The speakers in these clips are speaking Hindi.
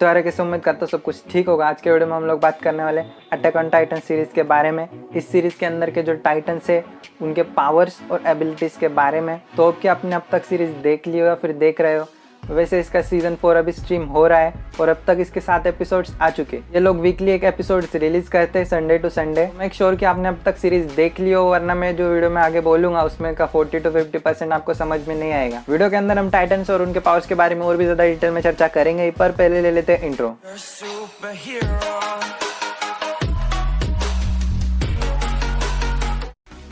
तो यार कैसे उम्मीद करता हूँ सब कुछ ठीक होगा। आज के वीडियो में हम लोग बात करने वाले अटैक ऑन टाइटन सीरीज़ के बारे में। इस सीरीज़ के अंदर के जो टाइटन्स है उनके पावर्स और एबिलिटीज़ के बारे में। तो अब क्या आपने अब तक सीरीज़ देख ली हो या फिर देख रहे हो? वैसे इसका सीज़न 4 अभी स्ट्रीम हो रहा है और अब तक इसके 7 एपिसोड्स आ चुके। ये लोग वीकली एक एपिसोड रिलीज़ करते हैं Sunday to Sunday. Make sure कि आपने अब तक सीरीज़ देख ली हो, वरना मैं जो वीडियो में आगे बोलूँगा उसमें का 40 to 50% आपको समझ में नहीं आएगा। वीडियो के अंदर हम टाइटन्स और उनके पावर्स के बारे में और भी ज़्यादा डिटेल में चर्चा करेंगे, पर पहले ले लेते हैं intro.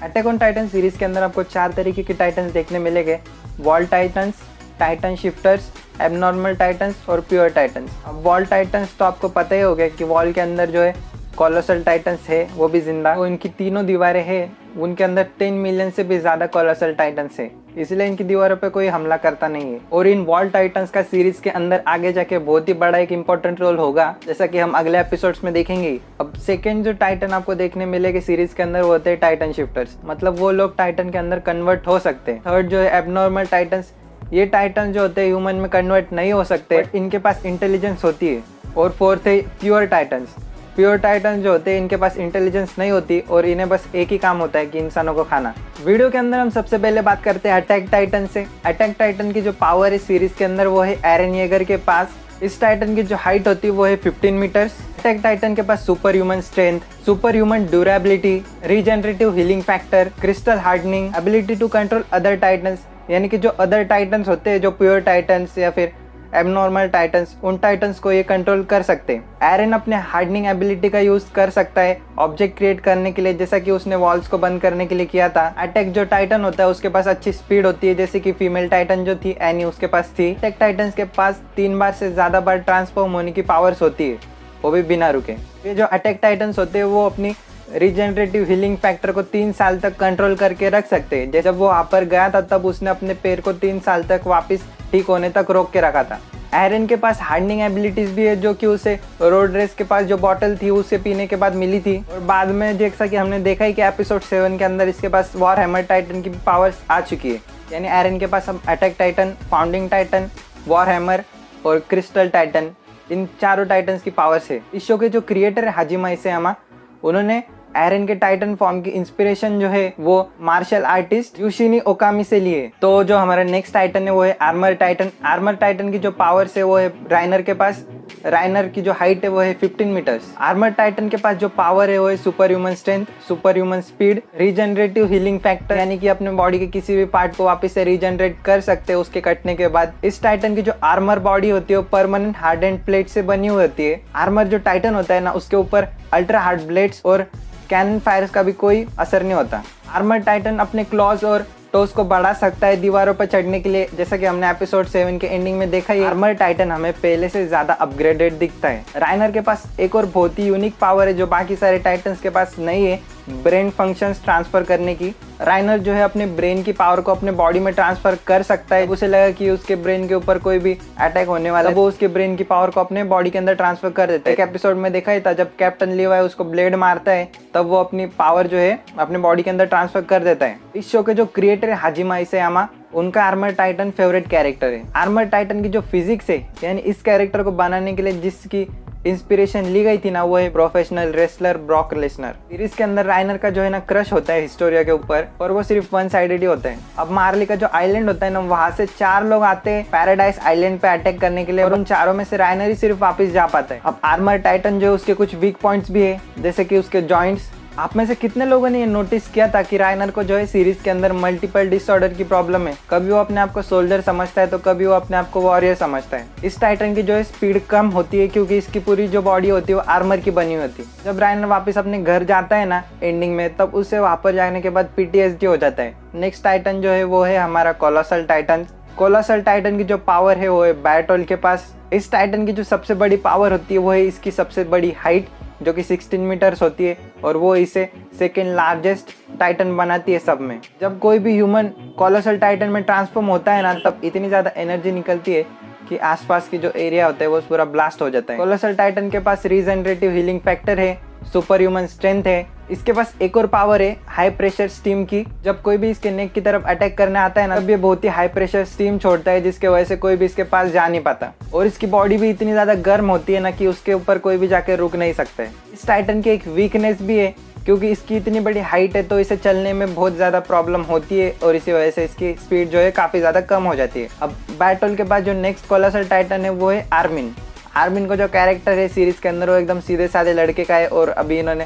Attack on Titan series के अंदर आपको 4 तरीके के टाइटन्स देखने मिलेंगे: wall titans, Titan shifters, abnormal titans और प्योर टाइटन्स। अब वॉल टाइटन्स तो आपको पता ही होगा कि वॉल के अंदर जो है कोलोसल टाइटन्स है वो भी जिंदा, वो इनकी तीनों दीवारें हैं, उनके अंदर 10 मिलियन से भी ज़्यादा कोलोसल टाइटन्स है, इसलिए इनकी दीवारों पे कोई हमला करता नहीं है। और इन वॉल टाइटन्स का सीरीज के अंदर आगे जाके बहुत ही बड़ा एक इंपॉर्टेंट रोल होगा, जैसा कि हम अगले एपिसोड्स में देखेंगे। अब सेकेंड जो टाइटन आपको देखने मिलेगी सीरीज के अंदर वो होते हैं टाइटन शिफ्टर्स, मतलब वो लोग टाइटन के अंदर कन्वर्ट हो सकते हैं। थर्ड जो है एबनॉर्मल टाइटन्स, ये टाइटन जो होते हैं ह्यूमन में कन्वर्ट नहीं हो सकते, इनके पास इंटेलिजेंस होती है। और फोर्थ है प्योर टाइटन्स। प्योर टाइटन जो होते हैं इनके पास इंटेलिजेंस नहीं होती और इन्हें बस एक ही काम होता है कि इंसानों को खाना। वीडियो के अंदर हम सबसे पहले बात करते हैं अटैक टाइटन से। अटैक टाइटन की जो पावर है सीरीज के अंदर वो है एरन येगर के पास। इस टाइटन की जो हाइट होती है वो है 15 मीटर्स। अटैक टाइटन के पास super human strength, super human durability, regenerative healing factor, crystal hardening, ability to control other titans, यानी कि जो अदर टाइटन्स होते हैं, जो प्योर टाइटन्स या फिर एबनॉर्मल टाइटन्स, उन टाइटन्स को ये कंट्रोल कर सकते हैं। एरन अपने हार्डनिंग एबिलिटी का यूज कर सकता है ऑब्जेक्ट क्रिएट करने के लिए, जैसा कि उसने वॉल्स को बंद करने के लिए किया था। अटैक जो टाइटन होता है उसके पास अच्छी स्पीड होती है, जैसे कि फीमेल टाइटन जो थी एनी उसके पास थी। अटैक टाइटन्स के पास 3 बार से ज्यादा बार ट्रांसफॉर्म होने की पावर्स होती है, वो भी बिना रुके। ये जो अटैक टाइटन्स होते हैं वो अपनी रीजनरेटिव हीलिंग फैक्टर को 3 साल तक कंट्रोल करके रख सकते हैं। जब वो वहाँ पर गया था तब उसने अपने पैर को 3 साल तक वापस ठीक होने तक रोक के रखा था। एरन के पास हार्डनिंग एबिलिटीज भी है, जो कि उसे रोड रेस के पास जो बॉटल थी उसे पीने के बाद मिली थी। और बाद में जैसा कि हमने देखा है कि एपिसोड 7 के अंदर इसके पास वॉर हैमर टाइटन की पावर्स आ चुकी है। यानी एरन के पास अब attack Titan, founding Titan, war hammer और क्रिस्टल टाइटन, इन चारों टाइटन्स की पावर्स है। इस शो के जो क्रिएटर है हाजिमा इसेयामा, उन्होंने एरन के टाइटन फॉर्म की इंस्पिरेशन जो है वो मार्शल आर्टिस्ट युशिनी ओकामी से लिए। तो जो हमारा नेक्स्ट टाइटन है वो है आर्मर टाइटन। आर्मर टाइटन की जो पावर्स है वो है राइनर के पास। राइनर की जो हाइट है वो है 15 मीटर्स। आर्मर टाइटन के पास जो पावर है वो है super human strength, super human speed, regenerative healing factor, यानी कि अपने बॉडी के किसी भी पार्ट को वापस से रीजनरेट कर सकते हैं उसके कटने के बाद। इस टाइटन की जो आर्मर बॉडी होती है वो परमानेंट हार्डेंड प्लेट से बनी हुई होती है। आर्मर जो टाइटन होता है ना, उसके ऊपर अल्ट्रा हार्ड ब्लेड्स और कैनन फायर्स का भी कोई असर नहीं होता। आर्मर टाइटन अपने क्लॉज और टोस को बढ़ा सकता है दीवारों पर चढ़ने के लिए, जैसा कि हमने एपिसोड 7 के एंडिंग में देखा है। आर्मर टाइटन हमें पहले से ज्यादा अपग्रेडेड दिखता है। राइनर के पास एक और बहुत ही यूनिक पावर है जो बाकी सारे टाइटन्स के पास नहीं है, ब्रेन फंक्शंस ट्रांसफर करने की। राइनर जो है अपने ब्रेन की पावर को अपने बॉडी में ट्रांसफर कर सकता है। उसे लगा कि उसके ब्रेन के ऊपर कोई भी अटैक होने वाला है, वो उसके ब्रेन की पावर को अपने बॉडी के अंदर ट्रांसफर कर देता है। एक एपिसोड में देखा ही था, जब कैप्टन लीवाई उसको ब्लेड मारता है तब वो अपनी पावर जो है अपने बॉडी के अंदर ट्रांसफर कर देता है। इस शो के जो क्रिएटर है हाजिमा इसेयामा, उनका आर्मर टाइटन फेवरेट कैरेक्टर है। आर्मर टाइटन की जो फिजिक्स है, यानी इस कैरेक्टर को बनाने के लिए जिसकी इंस्पिरेशन ली गई थी ना, वो है professional wrestler Brock Lesnar. Series के अंदर राइनर का जो है ना क्रश होता है हिस्टोरिया के ऊपर, और वो सिर्फ 1 साइडेड ही होता है। अब मार्ली का जो आइलैंड होता है ना, वहाँ से 4 लोग आते हैं पैराडाइज आइलैंड पे अटैक करने के लिए, और उन चारों में से राइनर ही सिर्फ वापस जा पाता है। अब आर्मर टाइटन जो है उसके कुछ वीक पॉइंट्स भी है, जैसे कि उसके जॉइंट्स। आप में से कितने लोगों ने ये नोटिस किया था कि राइनर को जो है सीरीज के अंदर मल्टीपल डिसऑर्डर की प्रॉब्लम है? कभी वो अपने आप को सोल्जर समझता है तो कभी वो अपने आप को वॉरियर समझता है। इस टाइटन की जो है स्पीड कम होती है क्योंकि इसकी पूरी जो बॉडी होती है वो आर्मर की बनी होती है। जब राइनर वापस अपने घर जाता है ना एंडिंग में, तब उसे वहाँ पर जाने के बाद PTSD हो जाता है। नेक्स्ट टाइटन जो है वो है हमारा कोलोसल टाइटन। कोलोसल टाइटन की जो पावर है वो है बैटोल के पास। इस टाइटन की जो सबसे बड़ी पावर होती है वो है इसकी सबसे बड़ी हाइट, जो कि 16 मीटर्स होती है, और वो इसे सेकेंड लार्जेस्ट टाइटन बनाती है सब में। जब कोई भी ह्यूमन कोलोसल टाइटन में ट्रांसफॉर्म होता है ना, तब इतनी ज़्यादा एनर्जी निकलती है कि आसपास की जो एरिया होता है वो पूरा ब्लास्ट हो जाता है। कोलोसल टाइटन के पास रीजनरेटिव हीलिंग फैक्टर है, सुपर ह्यूमन स्ट्रेंथ है। इसके पास एक और पावर है हाई प्रेशर स्टीम की। जब कोई भी इसके नेक की तरफ अटैक करने आता है ना, तब ये बहुत ही हाई प्रेशर स्टीम छोड़ता है, जिसके वजह से कोई भी इसके पास जा नहीं पाता। और इसकी बॉडी भी इतनी ज़्यादा गर्म होती है ना कि उसके ऊपर कोई भी जाके रुक नहीं सकता है। इस टाइटन की एक वीकनेस भी है, क्योंकि इसकी इतनी बड़ी हाइट है तो इसे चलने में बहुत ज़्यादा प्रॉब्लम होती है और इसी वजह से इसकी स्पीड जो है काफ़ी ज़्यादा कम हो जाती है। अब बैटल के बाद जो नेक्स्ट कोलोसल टाइटन है वो है आर्मिन। आर्मिन को जो कैरेक्टर है सीरीज़ के अंदर वो एकदम सीधे साधे लड़के का है और अभी इन्होंने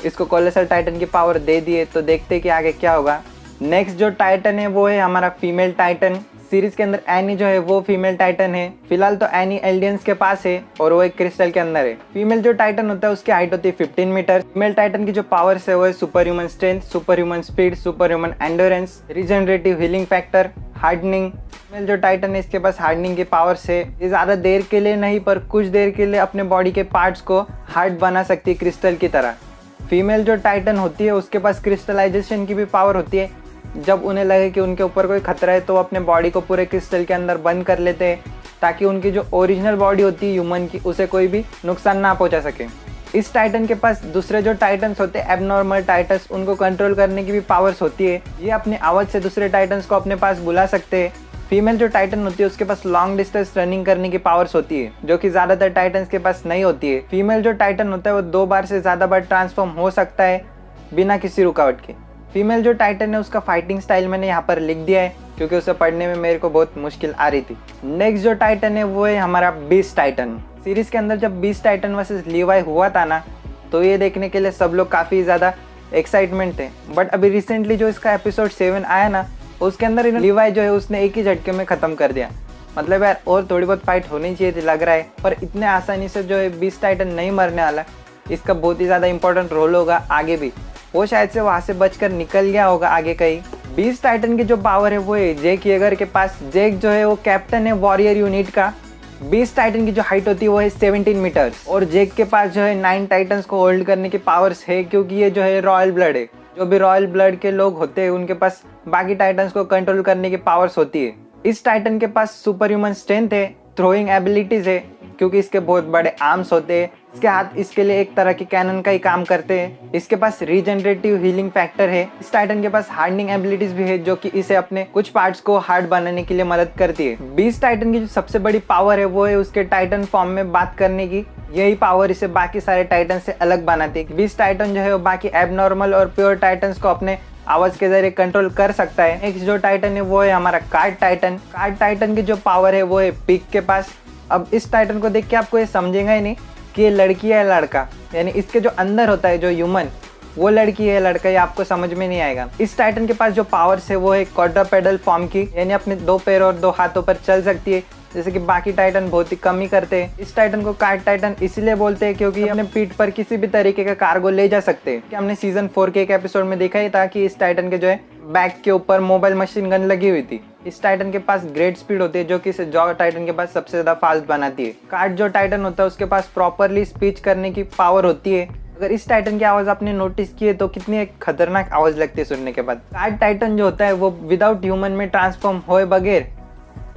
इसको कोलोसल टाइटन की पावर दे दी है, तो देखते हैं कि आगे क्या होगा। नेक्स्ट जो टाइटन है वो है हमारा फीमेल टाइटन। सीरीज के अंदर एनी जो है वो फीमेल टाइटन है। फिलहाल तो एनी एल्डियंस के पास है और वो एक क्रिस्टल के अंदर है। फीमेल जो टाइटन होता है उसकी हाइट होती है 15 मीटर। फीमेल टाइटन की जो पावर्स है वो है super human strength, super human speed, super human endurance, regenerative healing factor, hardening. Female जो टाइटन है इसके पास हार्डनिंग की पावर्स है। ये ज़्यादा देर के लिए नहीं पर कुछ देर के लिए अपने बॉडी के पार्ट्स को हार्ड बना सकती है क्रिस्टल की तरह। फीमेल जो टाइटन होती है उसके पास क्रिस्टलाइजेशन की भी पावर होती है। जब उन्हें लगे कि उनके ऊपर कोई खतरा है तो वो अपने बॉडी को पूरे क्रिस्टल के अंदर बंद कर लेते हैं, ताकि उनकी जो ओरिजिनल बॉडी होती है ह्यूमन की उसे कोई भी नुकसान ना पहुंचा सके। इस टाइटन के पास दूसरे जो टाइटन्स होते हैं एबनॉर्मल टाइटन्स, उनको कंट्रोल करने की भी पावर्स होती है। ये अपनी आवाज़ से दूसरे टाइटन्स को अपने पास बुला सकते हैं। फीमेल जो टाइटन होती है उसके पास लॉन्ग डिस्टेंस रनिंग करने की पावर्स होती है, जो कि ज़्यादातर टाइटन्स के पास नहीं होती है। फीमेल जो टाइटन होता है वो 2 बार से ज़्यादा बार ट्रांसफॉर्म हो सकता है बिना किसी रुकावट के। फीमेल जो टाइटन है उसका फाइटिंग स्टाइल मैंने यहाँ पर लिख दिया है, क्योंकि उसे पढ़ने में मेरे को बहुत मुश्किल आ रही थी। नेक्स्ट जो टाइटन है वो है हमारा बीस्ट टाइटन। सीरीज़ के अंदर जब बीस्ट टाइटन वर्सेस लीवाई हुआ था ना, तो ये देखने के लिए सब लोग काफ़ी ज़्यादा एक्साइटमेंट थे। बट अभी रिसेंटली जो इसका एपिसोड 7 आया ना, उसके अंदर लीवाई जो है उसने एक ही झटके में ख़त्म कर दिया। मतलब यार और थोड़ी बहुत फाइट होनी चाहिए थी लग रहा है, पर इतने आसानी से जो है बीस्ट टाइटन नहीं मरने वाला। इसका बहुत ही ज़्यादा इंपॉर्टेंट रोल होगा आगे भी। वो शायद से वहाँ से बचकर निकल गया होगा आगे कहीं। बीस्ट टाइटन की जो पावर है वो है जेक येगर के पास। जेक जो है वो कैप्टन है वॉरियर यूनिट का। बीस्ट टाइटन की जो हाइट होती है वो है 17 मीटर्स और जेक के पास जो है 9 टाइटन्स को होल्ड करने की पावर्स है, क्योंकि ये जो है रॉयल ब्लड है। जो भी रॉयल ब्लड के लोग होते हैं उनके पास बाकी टाइटन्स को कंट्रोल करने की पावर्स होती है। इस टाइटन के पास सुपर ह्यूमन स्ट्रेंथ है, थ्रोइंग एबिलिटीज है, क्योंकि इसके बहुत बड़े आर्म्स होते हैं। इसके हाथ इसके लिए एक तरह की कैनन का ही काम करते हैं। इसके पास रीजनरेटिव हीलिंग फैक्टर है। इस टाइटन के पास हार्डनिंग एबिलिटीज भी है, जो कि इसे अपने कुछ पार्ट्स को हार्ड बनाने के लिए मदद करती है। बीस्ट टाइटन की जो सबसे बड़ी पावर है वो है उसके टाइटन फॉर्म में बात करने की। यही पावर इसे बाकी सारे टाइटन से अलग बनाती है। बीस्ट टाइटन जो है वो बाकी एबनॉर्मल और प्योर टाइटन्स को अपने आवाज के जरिए कंट्रोल कर सकता है। नेक्स्ट जो टाइटन है वो है हमारा कार्ड टाइटन। कार्ड टाइटन की जो पावर है वो है पिग के पास। अब इस टाइटन को देख के आपको ये समझेगा ही नहीं कि ये लड़की है या लड़का, यानी इसके जो अंदर होता है जो ह्यूमन, वो लड़की है लड़का, ये आपको समझ में नहीं आएगा। इस टाइटन के पास जो पावर्स है वो है क्वाड्रुपेडल फॉर्म की, यानी अपने 2 पैर और 2 हाथों पर चल सकती है, जैसे कि बाकी टाइटन बहुत ही कम ही करते हैं। इस टाइटन को कार्ड टाइटन इसलिए बोलते हैं क्योंकि अपने पीठ पर किसी भी तरीके का कार्गो ले जा सकते हैं। हमने सीजन 4 के एक एपिसोड में देखा ही था कि इस टाइटन के जो है बैक के ऊपर मोबाइल मशीन गन लगी हुई थी। इस टाइटन के पास ग्रेट स्पीड होती है, जो कि इसे जॉ टाइटन के पास सबसे ज़्यादा फास्ट बनाती है। कार्ड जो टाइटन होता है उसके पास प्रॉपरली स्पीच करने की पावर होती है। अगर इस टाइटन की आवाज़ आपने नोटिस की है तो कितनी एक खतरनाक आवाज़ लगती है सुनने के बाद। कार्ड टाइटन जो होता है वो विदाउट ह्यूमन में ट्रांसफॉर्म होए बगैर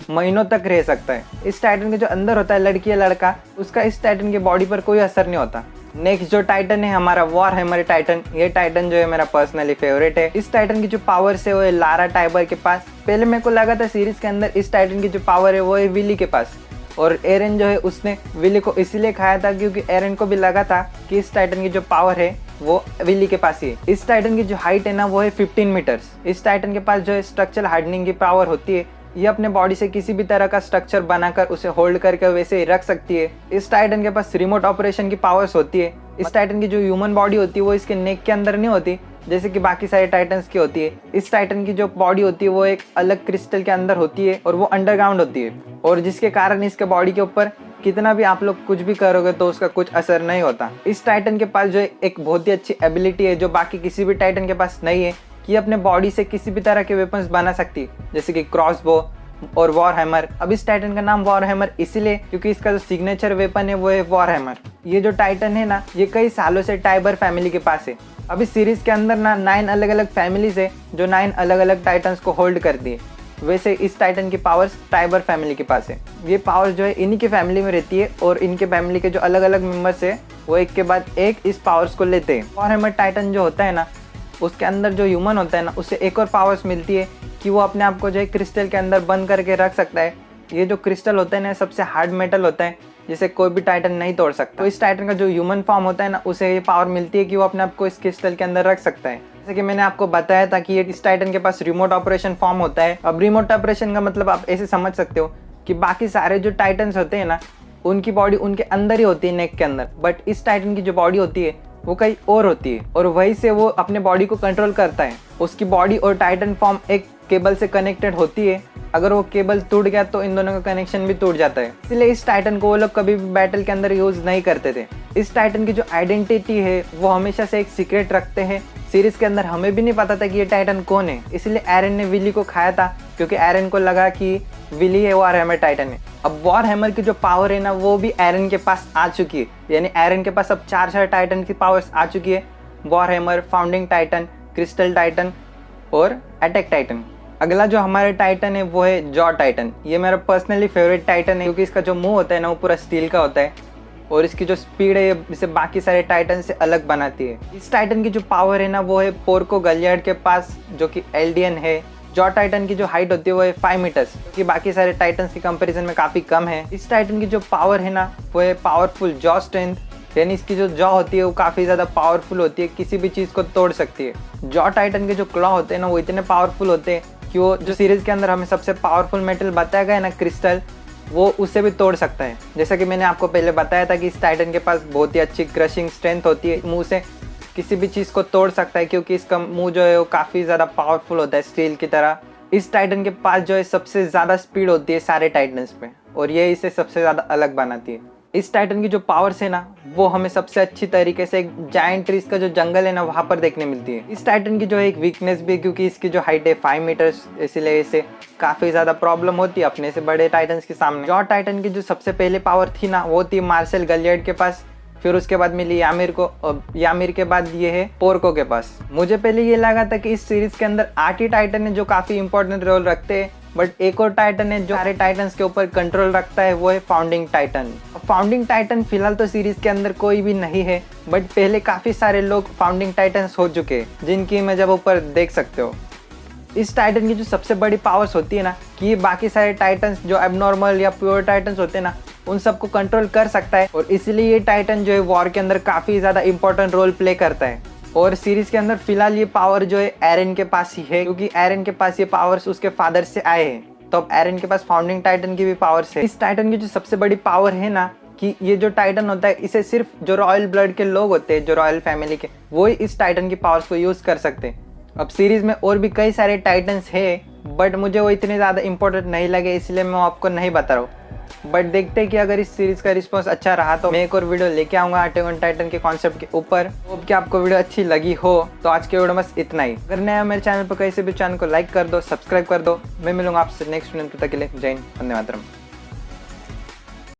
महीनों तक रह सकता है। इस टाइटन के जो अंदर होता है लड़की या लड़का, उसका इस टाइटन की बॉडी पर कोई असर नहीं होता। नेक्स्ट जो टाइटन है हमारा वॉर हैमर टाइटन। ये टाइटन जो है मेरा पर्सनली फेवरेट है। इस टाइटन की जो पावर है वो है लारा टाइबर के पास। पहले मेरे को लगा था सीरीज के अंदर इस टाइटन की जो पावर है वो है विली के पास, और एरन जो है उसने विली को इसीलिए खाया था क्योंकि एरन को भी लगा था कि इस टाइटन की जो पावर है वो विली के पास ही है। इस टाइटन की जो हाइट है ना वो है 15 मीटर्स। इस टाइटन के पास जो है स्ट्रक्चरल हार्डनिंग की पावर होती है। ये अपने बॉडी से किसी भी तरह का स्ट्रक्चर बनाकर उसे होल्ड करके वैसे ही रख सकती है। इस टाइटन के पास रिमोट ऑपरेशन की पावर्स होती है। इस टाइटन की जो ह्यूमन बॉडी होती है वो इसके नेक के अंदर नहीं होती जैसे कि बाकी सारे टाइटन्स की होती है। इस टाइटन की जो बॉडी होती है वो एक अलग क्रिस्टल के अंदर होती है और वो अंडरग्राउंड होती है, और जिसके कारण इसके बॉडी के ऊपर कितना भी आप लोग कुछ भी करोगे तो उसका कुछ असर नहीं होता। इस टाइटन के पास जो एक बहुत ही अच्छी एबिलिटी है जो बाकी किसी भी टाइटन के पास नहीं है, कि अपने बॉडी से किसी भी तरह के वेपन्स बना सकती है, जैसे कि क्रॉसबो और वॉर हैमर। अब इस टाइटन का नाम वॉर हैमर इसलिए क्योंकि इसका जो सिग्नेचर वेपन है वो है वॉर हैमर। ये जो टाइटन है ना ये कई सालों से टाइबर फैमिली के पास है। अब इस सीरीज के अंदर ना 9 अलग अलग फैमिलीज है जो 9 अलग अलग टाइटन्स को होल्ड करती है। वैसे इस टाइटन की पावर्स टाइबर फैमिली के पास है। ये पावर्स जो है इन्हीं की फैमिली में रहती है, और इनके फैमिली के जो अलग अलग मेंबर्स है वो एक के बाद एक इस पावर्स को लेते हैं। वॉर हैमर टाइटन जो होता है ना, उसके अंदर जो ह्यूमन होता है ना, उससे एक और पावर्स मिलती है कि वो अपने आप को जो है क्रिस्टल के अंदर बंद करके रख सकता है। ये जो क्रिस्टल होता है ना, सबसे हार्ड मेटल होता है जिसे कोई भी टाइटन नहीं तोड़ सकता। तो इस टाइटन का जो ह्यूमन फॉर्म होता है ना, उसे ये पावर मिलती है कि वो अपने आप को इस क्रिस्टल के अंदर रख सकता है। जैसे कि मैंने आपको बताया था कि ये इस टाइटन के पास रिमोट ऑपरेशन फॉर्म होता है। अब रिमोट ऑपरेशन का मतलब आप ऐसे समझ सकते हो कि बाकी सारे जो टाइटन्स होते हैं ना, उनकी बॉडी उनके अंदर ही होती है, नेक के अंदर, बट इस टाइटन की जो बॉडी होती है वो कहीं और होती है और वहीं से वो अपने बॉडी को कंट्रोल करता है। उसकी बॉडी और टाइटन फॉर्म एक केबल से कनेक्टेड होती है। अगर वो केबल टूट गया तो इन दोनों का कनेक्शन भी टूट जाता है। इसलिए इस टाइटन को वो लोग कभी भी बैटल के अंदर यूज नहीं करते थे। इस टाइटन की जो आइडेंटिटी है वो हमेशा से एक सीक्रेट रखते हैं। सीरीज के अंदर हमें भी नहीं पता था कि ये टाइटन कौन है, इसलिए एरन ने विली को खाया था क्योंकि एरन को लगा कि विली है वॉर हैमर टाइटन है। अब वॉर हैमर की जो पावर है ना, वो भी एरन के पास आ चुकी है। यानी एरन के पास अब 4 टाइटन की पावर्स आ चुकी है। War hammer, founding Titan, crystal Titan और अटैक टाइटन। अगला जो हमारे टाइटन है वो है जॉ टाइटन। ये मेरा पर्सनली फेवरेट टाइटन है क्योंकि इसका जो मुंह होता है ना, वो पूरा स्टील का होता है और इसकी जो स्पीड है इसे बाकी सारे टाइटन से अलग बनाती है। इस टाइटन की जो पावर है ना, वो है पोर्को गलियार्ड के पास, जो कि एल्डियन है। जॉ टाइटन की जो हाइट होती है वो है 5 मीटर्स, जो बाकी सारे टाइटन्स के कंपैरिजन में काफ़ी कम है। इस टाइटन की जो पावर है ना, वो है पावरफुल जॉ स्ट्रेंथ। यानी इसकी जो जॉ होती है वो काफ़ी ज़्यादा पावरफुल होती है, किसी भी चीज़ को तोड़ सकती है। जॉ टाइटन के जो क्लॉ होते हैं ना, वो इतने पावरफुल होते हैं कि वो जो सीरीज़ के अंदर हमें सबसे पावरफुल मेटल बताया गया है ना, क्रिस्टल, वो उससे भी तोड़ सकता है। जैसा कि मैंने आपको पहले बताया था कि इस टाइटन के पास बहुत ही अच्छी क्रशिंग स्ट्रेंथ होती है। मुंह से किसी भी चीज़ को तोड़ सकता है क्योंकि इसका मुंह जो है वो काफ़ी ज़्यादा पावरफुल होता है, स्टील की तरह। इस टाइटन के पास जो है सबसे ज़्यादा स्पीड होती है सारे टाइटन्स पे और ये इसे सबसे ज़्यादा अलग बनाती है। इस टाइटन की जो पावर्स है ना, वो हमें सबसे अच्छी तरीके से एक जायंट ट्रीज का जो जंगल है ना, वहाँ पर देखने मिलती है। इस टाइटन की जो है एक वीकनेस भी, क्योंकि इसकी जो हाइट है 5 मीटर्स, इसलिए इसे काफ़ी ज़्यादा प्रॉब्लम होती है अपने से बड़े टाइटन्स के सामने। जॉ टाइटन की जो सबसे पहले पावर थी ना, वो थी मार्शल गलियार्ड के पास, फिर उसके बाद मिली यामिर को, यामिर के बाद ये है पोर्को के पास। मुझे पहले ये लगा था कि इस सीरीज के अंदर 8 ही टाइटन है जो काफ़ी इंपॉर्टेंट रोल रखते हैं, बट एक और टाइटन है जो सारे टाइटन्स के ऊपर कंट्रोल रखता है, वो है फाउंडिंग टाइटन। फाउंडिंग टाइटन फिलहाल तो सीरीज के अंदर कोई भी नहीं है, बट पहले काफ़ी सारे लोग फाउंडिंग टाइटन्स हो चुके हैं, जिनकी मैं जब ऊपर देख सकते हो। इस टाइटन की जो सबसे बड़ी पावर्स होती है ना, कि ये बाकी सारे टाइटन्स जो एबनॉर्मल या प्योर टाइटन्स होते हैं ना, उन सबको कंट्रोल कर सकता है और इसलिए ये टाइटन जो है वॉर के अंदर काफ़ी ज़्यादा इंपॉर्टेंट रोल प्ले करता है। और सीरीज के अंदर फिलहाल ये पावर जो है एरन के पास ही है, क्योंकि एरन के पास ये पावर्स उसके फादर से आए हैं। तो अब एरन के पास फाउंडिंग टाइटन की भी पावर्स है। इस टाइटन की जो सबसे बड़ी पावर है ना, कि ये जो टाइटन होता है, इसे सिर्फ जो रॉयल ब्लड के लोग होते हैं, जो रॉयल फैमिली के, वो ही इस टाइटन की पावर्स को यूज़ कर सकते हैं। अब सीरीज में और भी कई सारे टाइटन्स है, बट मुझे वो इतने ज़्यादा इंपॉर्टेंट नहीं लगे, इसलिए मैं आपको नहीं बता रहा हूँ। बट देखते हैं कि अगर इस सीरीज का रिस्पांस अच्छा रहा तो मैं एक और वीडियो लेके आऊँगा अटैक ऑन टाइटन के कॉन्सेप्ट के ऊपर। होप कि आपको वीडियो अच्छी लगी हो। तो आज के वीडियो बस इतना ही। अगर नया मेरे चैनल पर कहीं से भी, चैनल को लाइक कर दो, सब्सक्राइब कर दो। मैं मिलूंगा आपसे नेक्स्ट वीडियो, तब तक के लिए जय हिंद, वंदे मातरम।